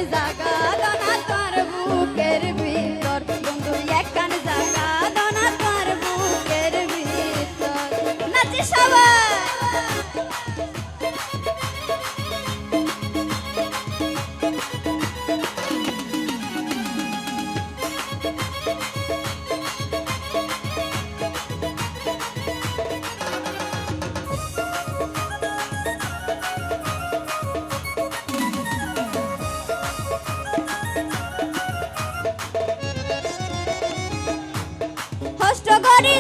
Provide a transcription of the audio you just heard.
জাগা দনা তোর বুকের ভিতর বন্ধু একখান জাগা দনা তোর বুকের ভিতর নাচি সবাই কষ্ট করি